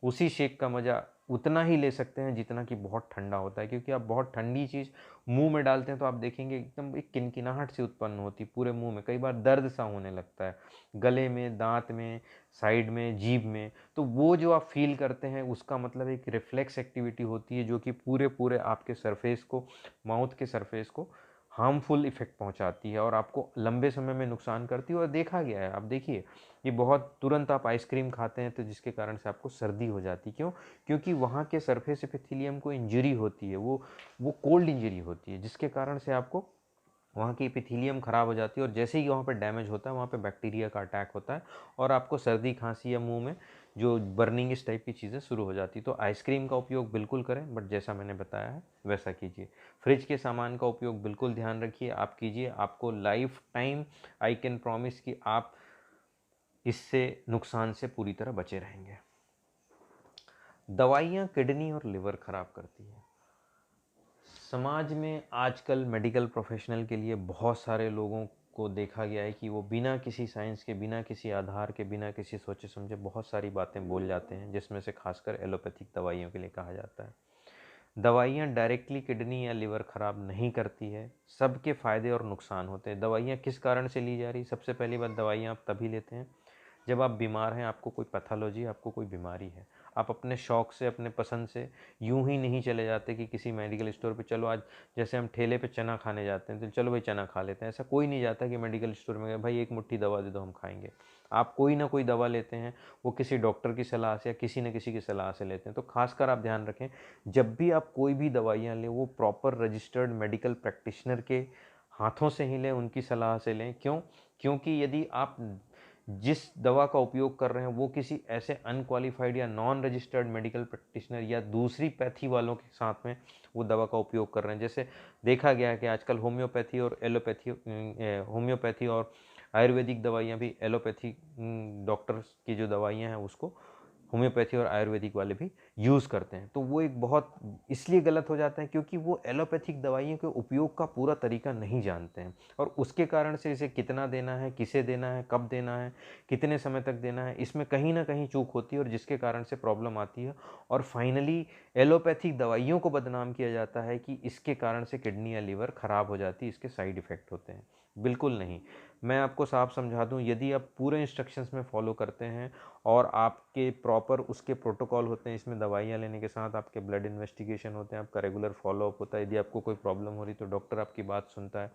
Speaker 1: उसी शेक का मज़ा उतना ही ले सकते हैं जितना कि बहुत ठंडा होता है, क्योंकि आप बहुत ठंडी चीज़ मुँह में डालते हैं तो आप देखेंगे एकदम एक किनकिनाहट सी उत्पन्न होती है पूरे मुँह में, कई बार दर्द सा होने लगता है, गले में, दाँत में, साइड में, जीभ में। तो वो जो आप फ़ील करते हैं उसका मतलब एक रिफ्लेक्स एक्टिविटी होती है जो कि पूरे आपके सरफेस को, माउथ के सरफेस को हार्मफुल इफ़ेक्ट पहुंचाती है और आपको लंबे समय में नुकसान करती है। और देखा गया है, आप देखिए, ये बहुत तुरंत आप आइसक्रीम खाते हैं तो जिसके कारण से आपको सर्दी हो जाती है। क्यों? क्योंकि वहाँ के सरफेस एपिथेलियम को इंजरी होती है, वो कोल्ड इंजरी होती है, जिसके कारण से आपको वहाँ की एपिथेलियम ख़राब हो जाती है और जैसे ही वहाँ पे डैमेज होता है वहाँ पे बैक्टीरिया का अटैक होता है और आपको सर्दी, खांसी या मुंह में जो बर्निंग इस टाइप की चीज़ें शुरू हो जाती है। तो आइसक्रीम का उपयोग बिल्कुल करें, बट जैसा मैंने बताया है वैसा कीजिए। फ्रिज के सामान का उपयोग बिल्कुल ध्यान रखिए, आप कीजिए, आपको life time I can promise कि आप इससे नुकसान से पूरी तरह बचे रहेंगे। दवाइयाँ किडनी और लिवर ख़राब करती है। समाज में आजकल मेडिकल प्रोफेशनल के लिए बहुत सारे लोगों को देखा गया है कि वो बिना किसी साइंस के, बिना किसी आधार के, बिना किसी सोचे समझे बहुत सारी बातें बोल जाते हैं, जिसमें से खासकर एलोपैथिक दवाइयों के लिए कहा जाता है। दवाइयाँ डायरेक्टली किडनी या लिवर ख़राब नहीं करती है, सबके फ़ायदे और नुकसान होते हैं। दवाइयाँ किस कारण से ली जा रही? सबसे पहली बात, दवाइयाँ आप तभी लेते हैं जब आप बीमार हैं, आपको कोई पैथोलॉजी, आपको कोई बीमारी है। आप अपने शौक से, अपने पसंद से यूं ही नहीं चले जाते कि किसी मेडिकल स्टोर पे चलो आज, जैसे हम ठेले पे चना खाने जाते हैं तो चलो भाई चना खा लेते हैं। ऐसा कोई नहीं जाता कि मेडिकल स्टोर में गए भाई एक मुट्ठी दवा दे दो हम खाएंगे। आप कोई ना कोई दवा लेते हैं, वो किसी डॉक्टर की सलाह से या किसी न किसी की सलाह से लेते हैं। तो खासकर आप ध्यान रखें, जब भी आप कोई भी दवाइयाँ लें वो प्रॉपर रजिस्टर्ड मेडिकल प्रैक्टिशनर के हाथों से ही लें, उनकी सलाह से लें। क्यों? क्योंकि यदि आप जिस दवा का उपयोग कर रहे हैं वो किसी ऐसे अनक्वालिफाइड या नॉन रजिस्टर्ड मेडिकल प्रैक्टिशनर या दूसरी पैथी वालों के साथ में वो दवा का उपयोग कर रहे हैं, जैसे देखा गया है कि आजकल होम्योपैथी और होम्योपैथी और आयुर्वेदिक दवाइयाँ भी एलोपैथी डॉक्टर्स की जो दवाइयाँ हैं उसको होम्योपैथी और आयुर्वेदिक वाले भी यूज़ करते हैं। तो वो एक बहुत इसलिए गलत हो जाता है क्योंकि वो एलोपैथिक दवाइयों के उपयोग का पूरा तरीका नहीं जानते हैं और उसके कारण से इसे कितना देना है, किसे देना है, कब देना है, कितने समय तक देना है, इसमें कहीं ना कहीं चूक होती है और जिसके कारण से प्रॉब्लम आती है। और फाइनली एलोपैथिक दवाइयों को बदनाम किया जाता है कि इसके कारण से किडनी या लिवर खराब हो जाती है, इसके साइड इफ़ेक्ट होते हैं। बिल्कुल नहीं। मैं आपको साफ समझा दूं, यदि आप पूरे इंस्ट्रक्शंस में फॉलो करते हैं और आपके प्रॉपर उसके प्रोटोकॉल होते हैं, इसमें दवाइयाँ लेने के साथ आपके ब्लड इन्वेस्टिगेशन होते हैं, आपका रेगुलर फॉलोअप होता है, यदि आपको कोई प्रॉब्लम हो रही तो डॉक्टर आपकी बात सुनता है,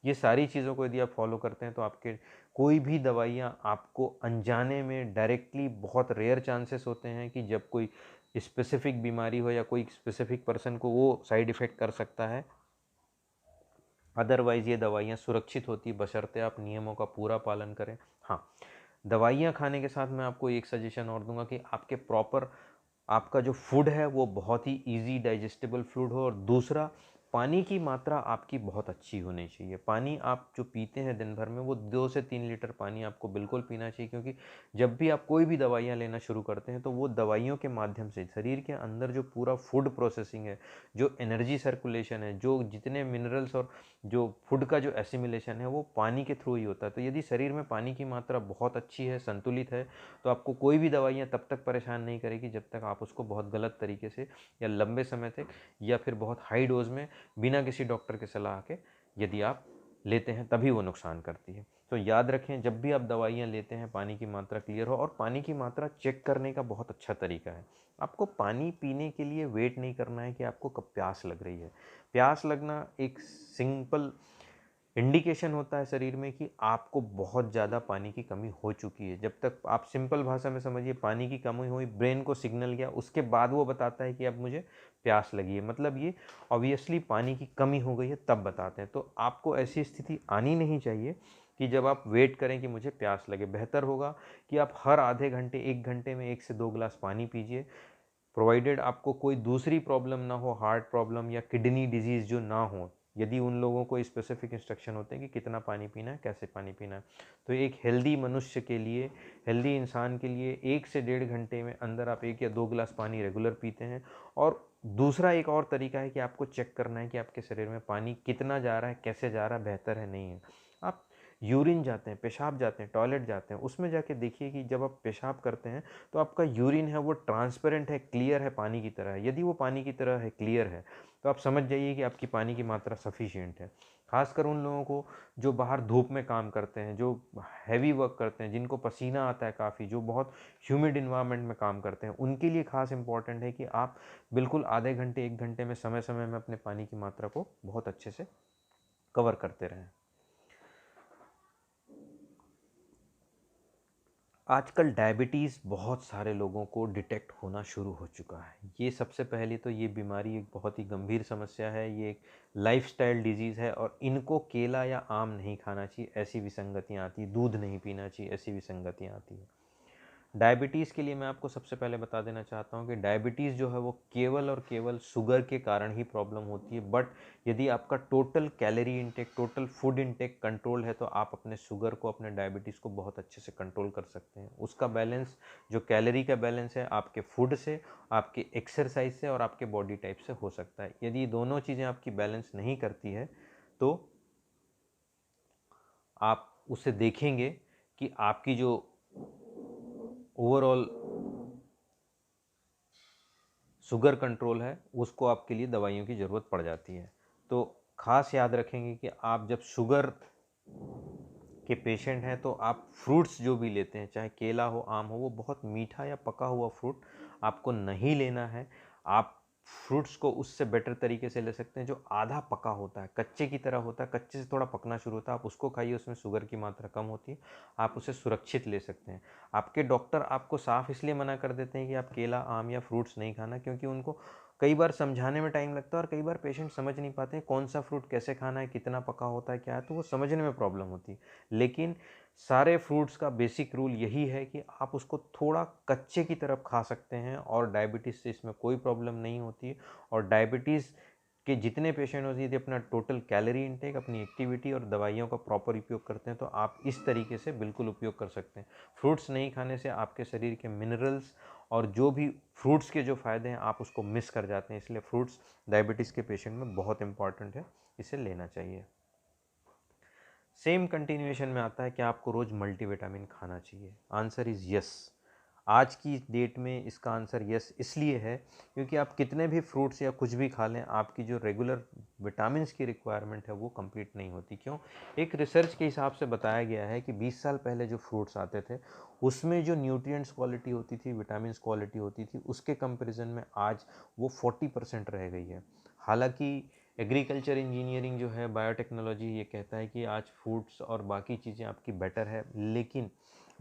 Speaker 1: ये सारी चीज़ों को यदि आप फॉलो करते हैं तो आपके कोई भी दवाइयाँ आपको अनजाने में डायरेक्टली, बहुत रेयर चांसेस होते हैं कि जब कोई स्पेसिफिक बीमारी हो या कोई स्पेसिफिक पर्सन को वो साइड इफ़ेक्ट कर सकता है। अदरवाइज़ ये दवाइयाँ सुरक्षित होती बशर्ते आप नियमों का पूरा पालन करें। हाँ, दवाइयाँ खाने के साथ मैं आपको एक सजेशन और दूंगा कि आपके प्रॉपर आपका जो फूड है वो बहुत ही इजी डाइजेस्टेबल फूड हो और दूसरा, पानी की मात्रा आपकी बहुत अच्छी होनी चाहिए। पानी आप जो पीते हैं दिन भर में वो 2 से 3 लीटर पानी आपको बिल्कुल पीना चाहिए, क्योंकि जब भी आप कोई भी दवाइयाँ लेना शुरू करते हैं तो वो दवाइयों के माध्यम से शरीर के अंदर जो पूरा फूड प्रोसेसिंग है, जो एनर्जी सर्कुलेशन है, जो जितने मिनरल्स और जो फूड का जो एसिमिलेशन है वो पानी के थ्रू ही होता है। तो यदि शरीर में पानी की मात्रा बहुत अच्छी है, संतुलित है, तो आपको कोई भी दवाइयाँ तब तक परेशान नहीं करेगी जब तक आप उसको बहुत गलत तरीके से या लंबे समय तक या फिर बहुत हाई डोज में बिना किसी डॉक्टर के सलाह के यदि आप लेते हैं, तभी वो नुकसान करती है। तो याद रखें, जब भी आप दवाइयाँ लेते हैं पानी की मात्रा क्लियर हो। और पानी की मात्रा चेक करने का बहुत अच्छा तरीका है, आपको पानी पीने के लिए वेट नहीं करना है कि आपको कब प्यास लग रही है। प्यास लगना एक सिंपल इंडिकेशन होता है शरीर में कि आपको बहुत ज़्यादा पानी की कमी हो चुकी है। जब तक आप सिंपल भाषा में समझिए, पानी की कमी हुई, ब्रेन को सिग्नल गया, उसके बाद वो बताता है कि अब मुझे प्यास लगी है, मतलब ये ऑब्वियसली पानी की कमी हो गई है, तब बताते हैं। तो आपको ऐसी स्थिति आनी नहीं चाहिए कि जब आप वेट करें कि मुझे प्यास लगे। बेहतर होगा कि आप हर आधे घंटे, 1 घंटे में 1 से 2 गिलास पानी पीजिए, प्रोवाइडेड आपको कोई दूसरी प्रॉब्लम ना हो, हार्ट प्रॉब्लम या किडनी डिजीज़ जो ना हो, यदि उन लोगों को स्पेसिफिक इंस्ट्रक्शन होते हैं कि कितना पानी पीना है, कैसे पानी पीना है। तो एक हेल्दी मनुष्य के लिए, हेल्दी इंसान के लिए 1 से 1.5 घंटे में अंदर आप 1 या 2 गिलास पानी रेगुलर पीते हैं। और दूसरा एक और तरीका है कि आपको चेक करना है कि आपके शरीर में पानी कितना जा रहा है, कैसे जा रहा है, बेहतर है नहीं है। आप यूरिन जाते हैं, पेशाब जाते हैं, टॉयलेट जाते हैं, उसमें जाके देखिए कि जब आप पेशाब करते हैं तो आपका यूरिन है वो ट्रांसपेरेंट है, क्लियर है, पानी की तरह है। यदि वो पानी की तरह है, क्लियर है, तो आप समझ जाइए कि आपकी पानी की मात्रा सफिशिएंट है। खासकर उन लोगों को जो बाहर धूप में काम करते हैं, जो हैवी वर्क करते हैं, जिनको पसीना आता है काफ़ी, जो बहुत ह्यूमिड इन्वायरमेंट में काम करते हैं, उनके लिए खास इंपॉर्टेंट है कि आप बिल्कुल आधे घंटे 1 घंटे में समय समय में अपने पानी की मात्रा को बहुत अच्छे से कवर करते रहें। आजकल डायबिटीज़ बहुत सारे लोगों को डिटेक्ट होना शुरू हो चुका है। ये सबसे पहले तो ये बीमारी एक बहुत ही गंभीर समस्या है, ये एक लाइफस्टाइल डिजीज़ है और इनको केला या आम नहीं खाना चाहिए, ऐसी विसंगतियाँ आती हैं। दूध नहीं पीना चाहिए, ऐसी विसंगतियाँ आती हैं। डायबिटीज़ के लिए मैं आपको सबसे पहले बता देना चाहता हूँ कि डायबिटीज़ जो है वो केवल और केवल शुगर के कारण ही प्रॉब्लम होती है। बट यदि आपका total calorie intake, total food intake control है, तो आप अपने शुगर को, अपने डायबिटीज़ को बहुत अच्छे से कंट्रोल कर सकते हैं। उसका बैलेंस, जो कैलोरी का बैलेंस है, आपके फूड से, आपके एक्सरसाइज से और आपके बॉडी टाइप से हो सकता है। यदि दोनों चीज़ें आपकी बैलेंस नहीं करती है तो आप उसे देखेंगे कि आपकी जो ओवरऑल शुगर कंट्रोल है उसको आपके लिए दवाइयों की ज़रूरत पड़ जाती है। तो ख़ास याद रखेंगे कि आप जब शुगर के पेशेंट हैं तो आप फ्रूट्स जो भी लेते हैं, चाहे केला हो, आम हो, वो बहुत मीठा या पका हुआ फ्रूट आपको नहीं लेना है। आप फ्रूट्स को उससे बेटर तरीके से ले सकते हैं जो आधा पका होता है, कच्चे की तरह होता है, कच्चे से थोड़ा पकना शुरू होता है, आप उसको खाइए, उसमें शुगर की मात्रा कम होती है, आप उसे सुरक्षित ले सकते हैं। आपके डॉक्टर आपको साफ इसलिए मना कर देते हैं कि आप केला, आम या फ्रूट्स नहीं खाना, क्योंकि उनको कई बार समझाने में टाइम लगता है और कई बार पेशेंट समझ नहीं पाते हैं कौन सा फ्रूट कैसे खाना है, कितना पका होता है, क्या है, तो वो समझने में प्रॉब्लम होती है। लेकिन सारे फ्रूट्स का बेसिक रूल यही है कि आप उसको थोड़ा कच्चे की तरफ खा सकते हैं और डायबिटीज़ से इसमें कोई प्रॉब्लम नहीं होती है। और डायबिटीज़ के जितने पेशेंट होते हैं, यदि अपना टोटल कैलोरी इंटेक, अपनी एक्टिविटी और दवाइयों का प्रॉपर उपयोग करते हैं तो आप इस तरीके से बिल्कुल उपयोग कर सकते हैं। फ्रूट्स नहीं खाने से आपके शरीर के मिनरल्स और जो भी फ्रूट्स के जो फ़ायदे हैं आप उसको मिस कर जाते हैं, इसलिए फ्रूट्स डायबिटीज़ के पेशेंट में बहुत इंपॉर्टेंट है, इसे लेना चाहिए। सेम कंटिन्यूएशन में आता है कि आपको रोज़ मल्टीविटामिन खाना चाहिए। Answer is yes. आज की डेट में इसका आंसर यस इसलिए है क्योंकि आप कितने भी फ्रूट्स या कुछ भी खा लें, आपकी जो रेगुलर विटामिन्स की रिक्वायरमेंट है वो कंप्लीट नहीं होती। क्यों? एक रिसर्च के हिसाब से बताया गया है कि 20 साल पहले जो फ्रूट्स आते थे उसमें जो न्यूट्रिएंट्स क्वालिटी होती थी, विटामिन्स क्वालिटी होती थी, उसके कंपैरिजन में आज वो 40% रह गई है। हालांकि एग्रीकल्चर इंजीनियरिंग जो है, बायोटेक्नोलॉजी, ये कहता है कि आज फूड्स और बाकी चीज़ें आपकी बेटर है, लेकिन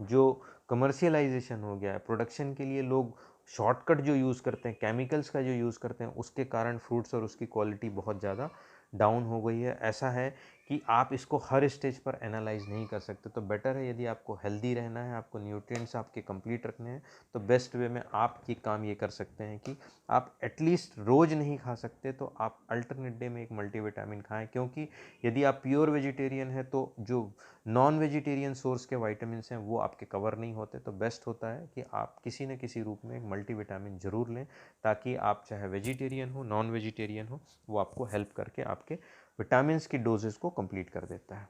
Speaker 1: जो कमर्शियलाइजेशन हो गया है, प्रोडक्शन के लिए लोग शॉर्टकट जो यूज़ करते हैं, केमिकल्स का जो यूज़ करते हैं, उसके कारण फ्रूट्स और उसकी क्वालिटी बहुत ज़्यादा डाउन हो गई है। ऐसा है कि आप इसको हर स्टेज पर एनालाइज नहीं कर सकते, तो बेटर है यदि आपको हेल्दी रहना है, आपको न्यूट्रिएंट्स आपके कंप्लीट रखने हैं, तो बेस्ट वे में आप ये काम ये कर सकते हैं कि आप एटलीस्ट रोज़ नहीं खा सकते तो आप अल्टरनेट डे में एक मल्टीविटामिन खाएं। क्योंकि यदि आप प्योर वेजिटेरियन है तो जो नॉन वेजिटेरियन सोर्स के वाइटामिन्स हैं वो आपके कवर नहीं होते, तो बेस्ट होता है कि आप किसी न किसी रूप में एक मल्टीविटामिन ज़रूर लें, ताकि आप चाहे वेजिटेरियन हो, नॉन वेजिटेरियन हो, वो आपको हेल्प करके आपके विटामिन्स की डोजेस को कंप्लीट कर देता है।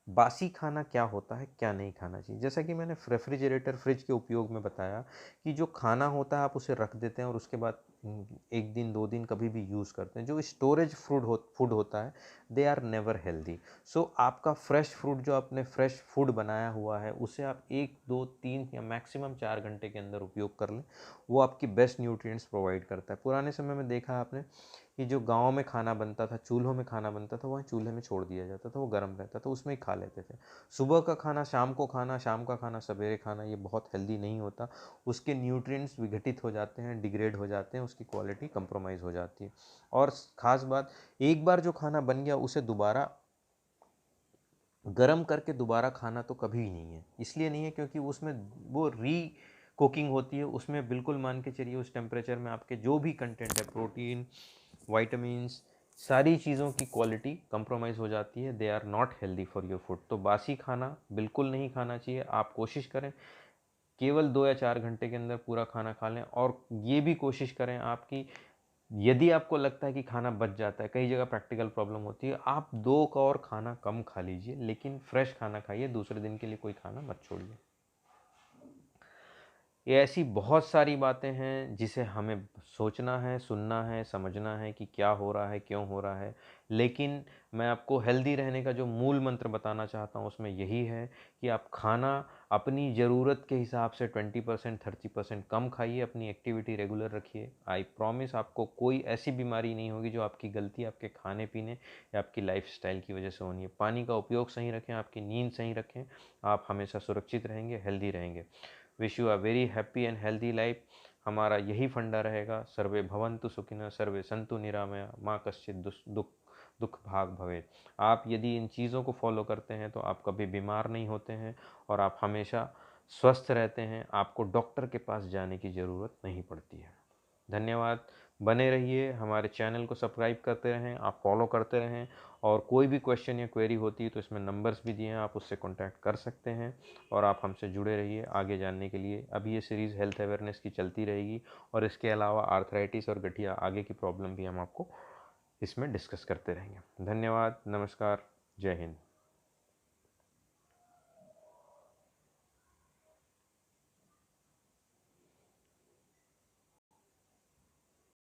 Speaker 1: बासी खाना क्या होता है, क्या नहीं खाना चाहिए? जैसा कि मैंने रेफ्रिजरेटर, फ्रिज के उपयोग में बताया कि जो खाना होता है आप उसे रख देते हैं और उसके बाद 1 दिन 2 दिन कभी भी यूज़ करते हैं। जो स्टोरेज फूड होता है, दे आर नेवर हेल्दी। सो आपका फ्रेश फ्रूट, जो आपने फ्रेश फूड बनाया हुआ है, उसे आप 1 2 3 या मैक्सिमम 4 घंटे के अंदर उपयोग कर लें, वो आपकी बेस्ट न्यूट्रिएंट्स प्रोवाइड करता है। पुराने समय में देखा आपने कि जो गाँव में खाना बनता था, चूल्हों में खाना बनता था, वह चूल्हे में छोड़ दिया जाता था, वो गर्म रहता था, उसमें ही खा लेते थे। सुबह का खाना शाम को खाना, शाम का खाना सवेरे खाना, ये बहुत हेल्दी नहीं होता। उसके न्यूट्रिएंट्स विघटित हो जाते हैं, डिग्रेड हो जाते हैं, उसकी क्वालिटी कंप्रोमाइज़ हो जाती है। और ख़ास बात, एक बार जो खाना बन गया उसे दोबारा गरम करके दोबारा खाना तो कभी नहीं है। इसलिए नहीं है क्योंकि उसमें वो कुकिंग होती है, उसमें बिल्कुल मान के चलिए उस टेम्परेचर में आपके जो भी कंटेंट है, प्रोटीन, विटामिन्स सारी चीज़ों की क्वालिटी कंप्रोमाइज़ हो जाती है, they are not healthy for your food. तो बासी खाना बिल्कुल नहीं खाना चाहिए। आप कोशिश करें केवल 2 या 4 घंटे के अंदर पूरा खाना खा लें, और ये भी कोशिश करें आपकी, यदि आपको लगता है कि खाना बच जाता है, कई जगह प्रैक्टिकल प्रॉब्लम होती है, आप 2 का और खाना कम खा लीजिए, लेकिन फ्रेश खाना खाइए, दूसरे दिन के लिए कोई खाना मत छोड़िए। ये ऐसी बहुत सारी बातें हैं जिसे हमें सोचना है, सुनना है, समझना है कि क्या हो रहा है, क्यों हो रहा है। लेकिन मैं आपको हेल्दी रहने का जो मूल मंत्र बताना चाहता हूँ उसमें यही है कि आप खाना अपनी ज़रूरत के हिसाब से 20% 30% कम खाइए, अपनी एक्टिविटी रेगुलर रखिए। आई प्रॉमिस आपको कोई ऐसी बीमारी नहीं होगी जो आपकी गलती आपके खाने पीने या आपकी लाइफस्टाइल की वजह से होनी है। पानी का उपयोग सही रखें, आपकी नींद सही रखें, आप हमेशा सुरक्षित रहेंगे, हेल्दी रहेंगे। Wish you a very happy and healthy life. हमारा यही फंडा रहेगा, सर्वे भवन्तु सुखिनः, सर्वे सन्तु निरामया, माँ कश्चित दुख भाग भवेत्। आप यदि इन चीज़ों को फॉलो करते हैं तो आप कभी बीमार नहीं होते हैं और आप हमेशा स्वस्थ रहते हैं, आपको डॉक्टर के पास जाने की ज़रूरत नहीं पड़ती है। धन्यवाद। बने रहिए, हमारे चैनल को सब्सक्राइब करते रहें, आप फॉलो करते रहें, और कोई भी क्वेश्चन या क्वेरी होती है तो इसमें नंबर्स भी दिए हैं, आप उससे कॉन्टैक्ट कर सकते हैं, और आप हमसे जुड़े रहिए आगे जानने के लिए। अभी ये सीरीज़ हेल्थ अवेयरनेस की चलती रहेगी, और इसके अलावा आर्थराइटिस और गठिया आगे की प्रॉब्लम भी हम आपको इसमें डिस्कस करते रहेंगे। धन्यवाद, नमस्कार, जय हिंद।